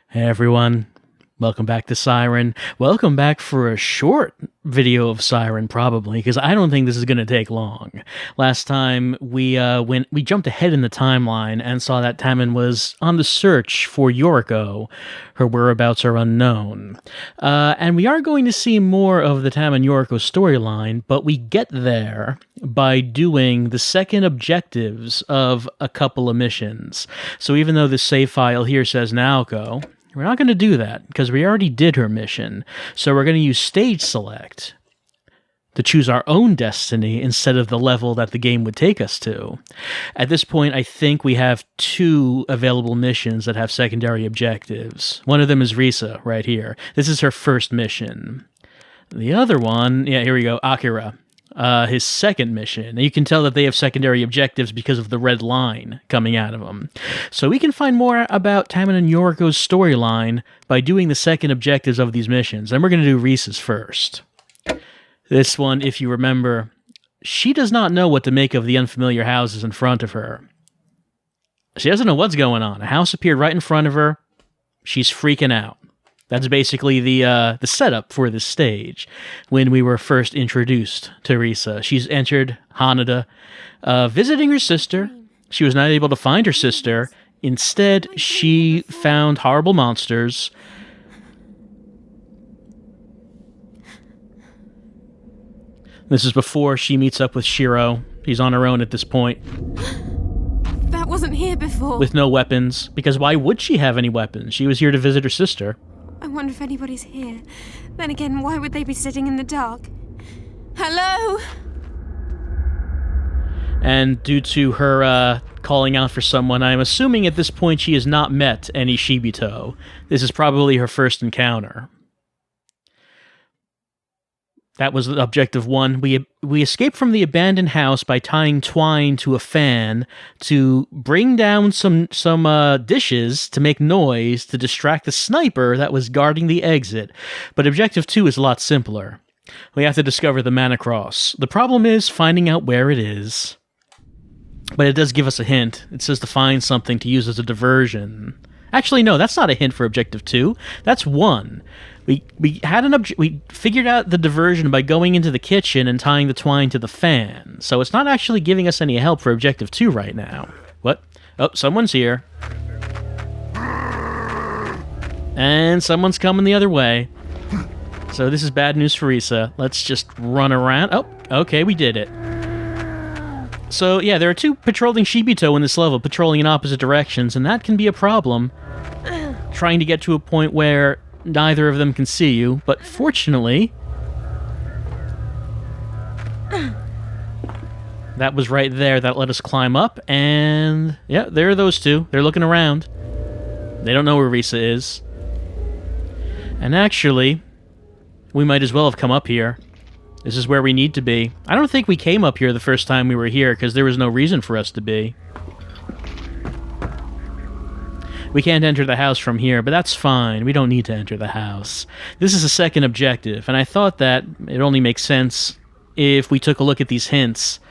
Hey everyone, welcome back to Siren. Welcome back for a short video of Siren, probably, because I don't think this is going to take long. Last time we jumped ahead in the timeline and saw that Tammin was on the search for Yoriko. Her whereabouts are unknown. And we are going to see more of the Tammin Yoriko storyline, but we get there by doing the second objectives of a couple of missions. So even though the save file here says Naoko, we're not going to do that, because we already did her mission. So we're going to use stage select to choose our own destiny instead of the level that the game would take us to. At this point, I think we have two available missions that have secondary objectives. One of them is Risa, right here. This is her first mission. The other one, yeah, here we go, Akira. His second mission. And you can tell that they have secondary objectives because of the red line coming out of them. So we can find more about Tammin and Yoriko's storyline by doing the second objectives of these missions. And we're going to do Risa's first. This one, if you remember, she does not know what to make of the unfamiliar houses in front of her. She doesn't know what's going on. A house appeared right in front of her. She's freaking out. That's basically the setup for this stage. When we were first introduced to Risa, she's entered Haneda, visiting her sister. She was not able to find her sister. Instead, she found horrible monsters. This is before she meets up with Shiro. She's on her own at this point. That wasn't here before. With no weapons, because why would she have any weapons? She was here to visit her sister. I wonder if anybody's here. Then again, why would they be sitting in the dark? Hello? And due to her calling out for someone, I'm assuming at this point she has not met any Shibito. This is probably her first encounter. That was objective one. We escaped from the abandoned house by tying twine to a fan to bring down some dishes to make noise to distract the sniper that was guarding the exit. But objective two is a lot simpler. We have to discover the mana cross. The problem is finding out where it is. But it does give us a hint. It says to find something to use as a diversion. Actually, no, that's not a hint for objective two. That's one. We figured out the diversion by going into the kitchen and tying the twine to the fan. So it's not actually giving us any help for objective 2 right now. What? Oh, someone's here. And someone's coming the other way. So this is bad news for Risa. Let's just run around. Oh, okay, we did it. So yeah, there are two patrolling Shibito in this level, patrolling in opposite directions, and that can be a problem. Trying to get to a point where neither of them can see you, but fortunately, that was right there that let us climb up, and yeah, there are those two. They're looking around. They don't know where Risa is. And actually, we might as well have come up here. This is where we need to be. I don't think we came up here the first time we were here, because there was no reason for us to be. We can't enter the house from here, but that's fine. We don't need to enter the house. This is a second objective, and I thought that it only makes sense if we took a look at these hints.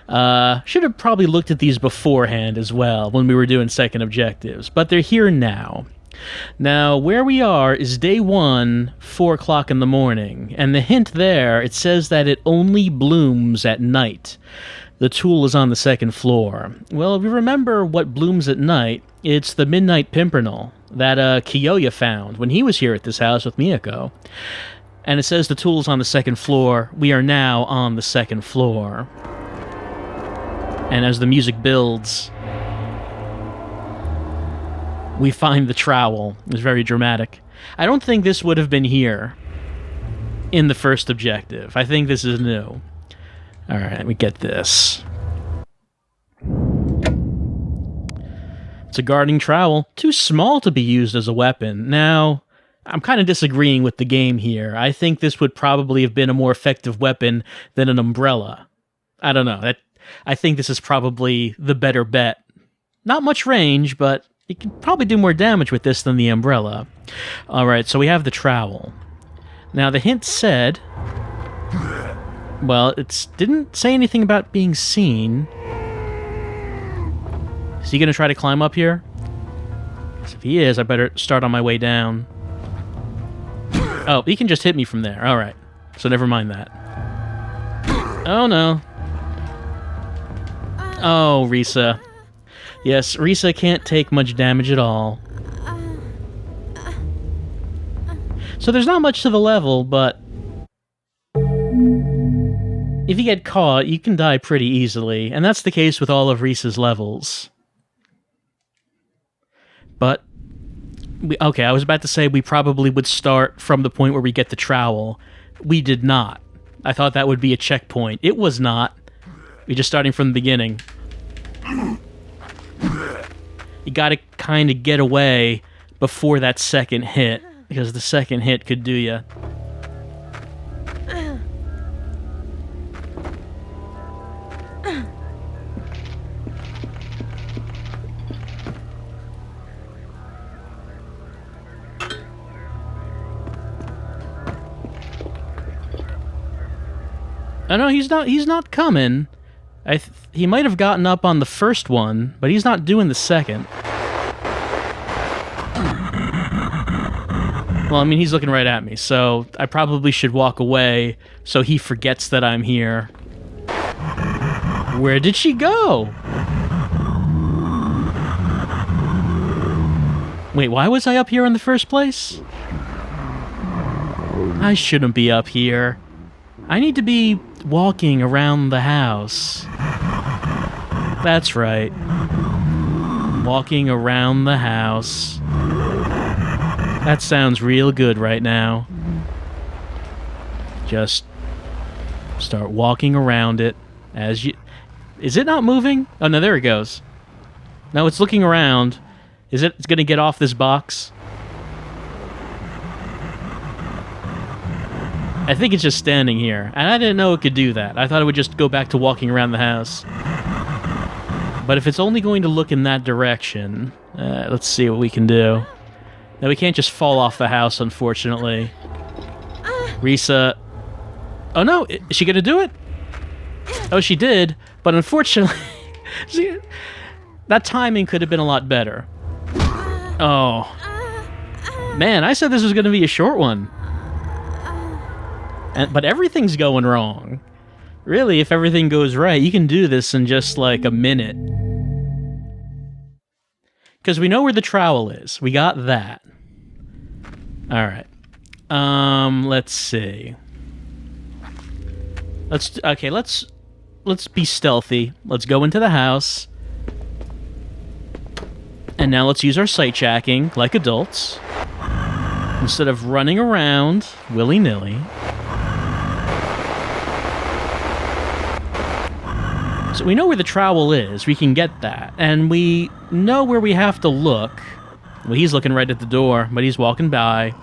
Should have probably looked at these beforehand as well when we were doing second objectives, but they're here now. Now, where we are is day 1, 4 o'clock in the morning, and the hint there, it says that it only blooms at night. The tool is on the second floor. Well, if you remember what blooms at night, it's the Midnight Pimpernel that Kiyoya found when he was here at this house with Miyako. And it says the tool is on the second floor. We are now on the second floor. And as the music builds, we find the trowel. It's very dramatic. I don't think this would have been here in the first objective. I think this is new. Alright, we get this. It's a guarding trowel. Too small to be used as a weapon. Now, I'm kind of disagreeing with the game here. I think this would probably have been a more effective weapon than an umbrella. I don't know. I think this is probably the better bet. Not much range, but you can probably do more damage with this than the umbrella. Alright, so we have the trowel. Now, the hint said... Well, it didn't say anything about being seen. Is he going to try to climb up here? So if he is, I better start on my way down. Oh, he can just hit me from there. All right. So never mind that. Oh, no. Oh, Risa. Yes, Risa can't take much damage at all. So there's not much to the level, but if you get caught, you can die pretty easily, and that's the case with all of Risa's levels. But, okay, I was about to say we probably would start from the point where we get the trowel. We did not. I thought that would be a checkpoint. It was not. We're just starting from the beginning. You gotta kind of get away before that second hit, because the second hit could do you. Oh no, he's not coming. He might have gotten up on the first one, but he's not doing the second. Well, I mean, he's looking right at me, so I probably should walk away so he forgets that I'm here. Where did she go? Wait, why was I up here in the first place? I shouldn't be up here. I need to be walking around the house. That's right. Walking around the house. That sounds real good right now. Just start walking around it as you... Is it not moving? Oh, no, there it goes. No, it's looking around. It's gonna get off this box? I think it's just standing here. And I didn't know it could do that. I thought it would just go back to walking around the house. But if it's only going to look in that direction... let's see what we can do. Now, we can't just fall off the house, unfortunately. Risa... Oh, no! Is she gonna do it? Oh, she did. But unfortunately... that timing could have been a lot better. Oh. Man, I said this was gonna be a short one. But everything's going wrong. Really, if everything goes right, you can do this in just, like, a minute. Because we know where the trowel is. We got that. Alright. Let's see. Let's be stealthy. Let's go into the house. And now let's use our sight jacking like adults. Instead of running around willy-nilly. So we know where the trowel is. We can get that. And we know where we have to look. Well, he's looking right at the door, but he's walking by.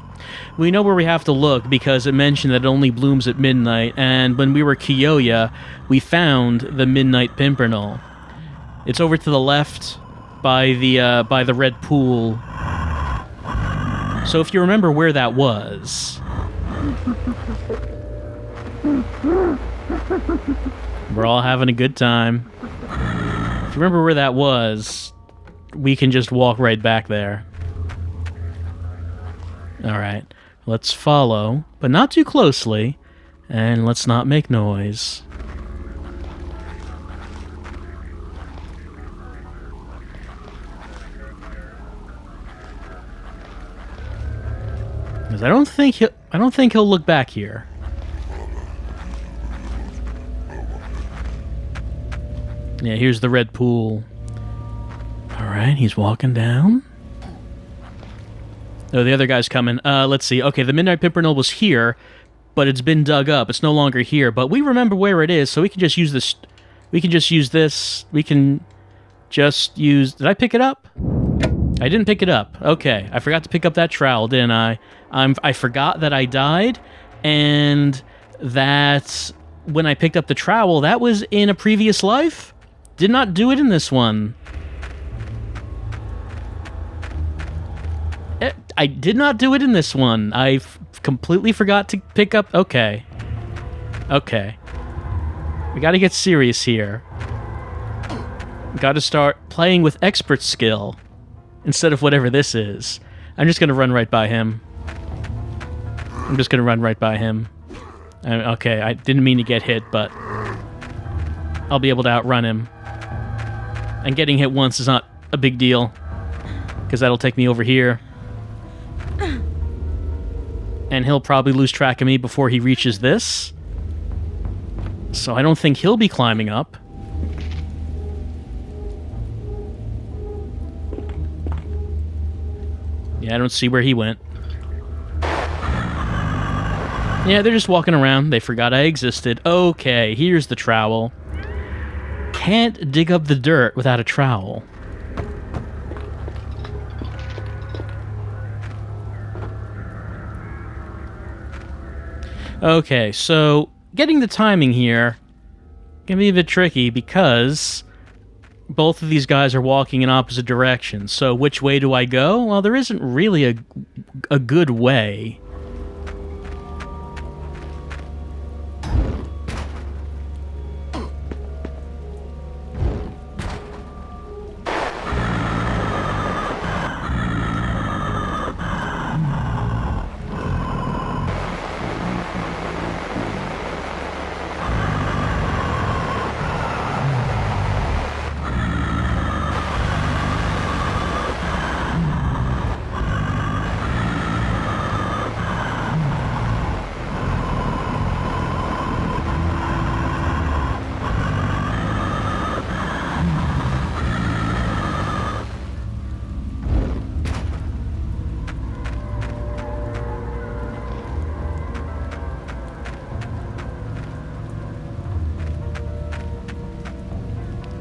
We know where we have to look because it mentioned that it only blooms at midnight, and when we were Kiyoya, we found the Midnight Pimpernel. It's over to the left by the red pool. So if you remember where that was... We're all having a good time. If you remember where that was, we can just walk right back there. Alright, let's follow, but not too closely, and let's not make noise. Because I don't think he'll look back here. Yeah, here's the red pool. Alright, he's walking down. Oh, the other guy's coming. Let's see. Okay, the Midnight Pimpernel was here, but it's been dug up. It's no longer here, but we remember where it is, so we can just use this. We can just use this. We can just use... Did I pick it up? I didn't pick it up. Okay, I forgot to pick up that trowel, didn't I? I forgot that I died, and that when I picked up the trowel, that was in a previous life? Did not do it in this one. I did not do it in this one. I completely forgot to pick up... Okay. Okay. We gotta get serious here. We gotta start playing with expert skill. instead of whatever this is. I'm just gonna run right by him. Okay, I didn't mean to get hit, but I'll be able to outrun him. And getting hit once is not a big deal, because that'll take me over here. And he'll probably lose track of me before he reaches this. So I don't think he'll be climbing up. Yeah, I don't see where he went. Yeah, they're just walking around. They forgot I existed. Okay, here's the trowel. Can't dig up the dirt without a trowel. Okay, so getting the timing here can be a bit tricky because both of these guys are walking in opposite directions. So which way do I go? Well, there isn't really a good way.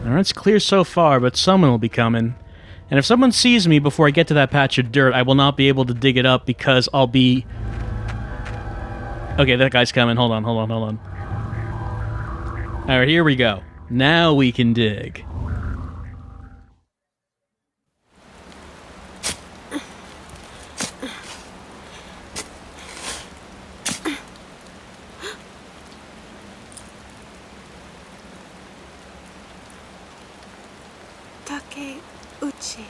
Alright, it's clear so far, but someone will be coming. And if someone sees me before I get to that patch of dirt, I will not be able to dig it up because I'll be... Okay, that guy's coming. Hold on. Alright, here we go. Now we can dig. Takeuchi.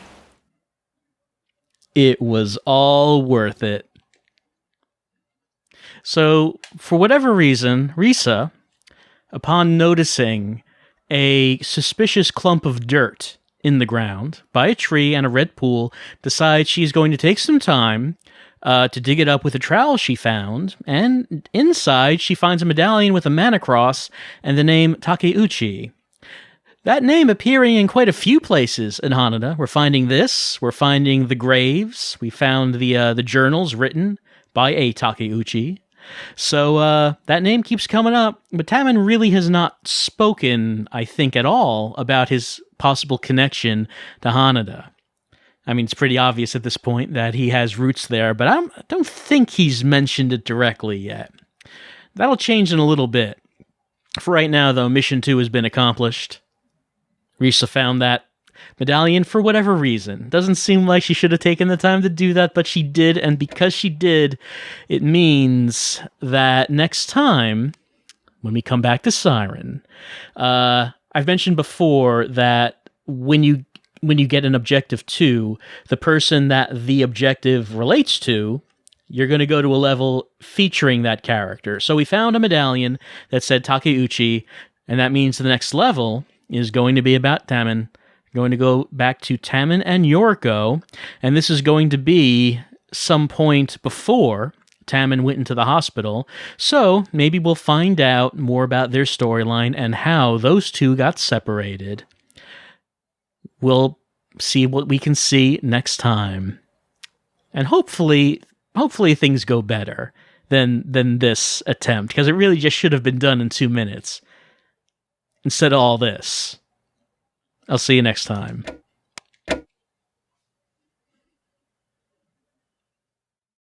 It was all worth it. So, for whatever reason, Risa, upon noticing a suspicious clump of dirt in the ground by a tree and a red pool, decides she's going to take some time to dig it up with a trowel she found, and inside she finds a medallion with a mana cross and the name Takeuchi. That name appearing in quite a few places in Hanada. We're finding this, we're finding the graves, we found the journals written by a Takeuchi. So that name keeps coming up, but Taman really has not spoken, I think, at all about his possible connection to Hanada. I mean, it's pretty obvious at this point that he has roots there, but I don't think he's mentioned it directly yet. That'll change in a little bit. For right now, though, Mission 2 has been accomplished. Risa found that medallion for whatever reason. Doesn't seem like she should have taken the time to do that, but she did, and because she did, it means that next time, when we come back to Siren, I've mentioned before that when you get an objective 2, the person that the objective relates to, you're going to go to a level featuring that character. So we found a medallion that said Takeuchi, and that means the next level is going to be about Taman. Going to go back to Taman and Yoriko, and this is going to be some point before Taman went into the hospital, so maybe we'll find out more about their storyline and how those two got separated. We'll see what we can see next time. And hopefully things go better than this attempt, because it really just should have been done in 2 minutes. Instead of all this. I'll see you next time.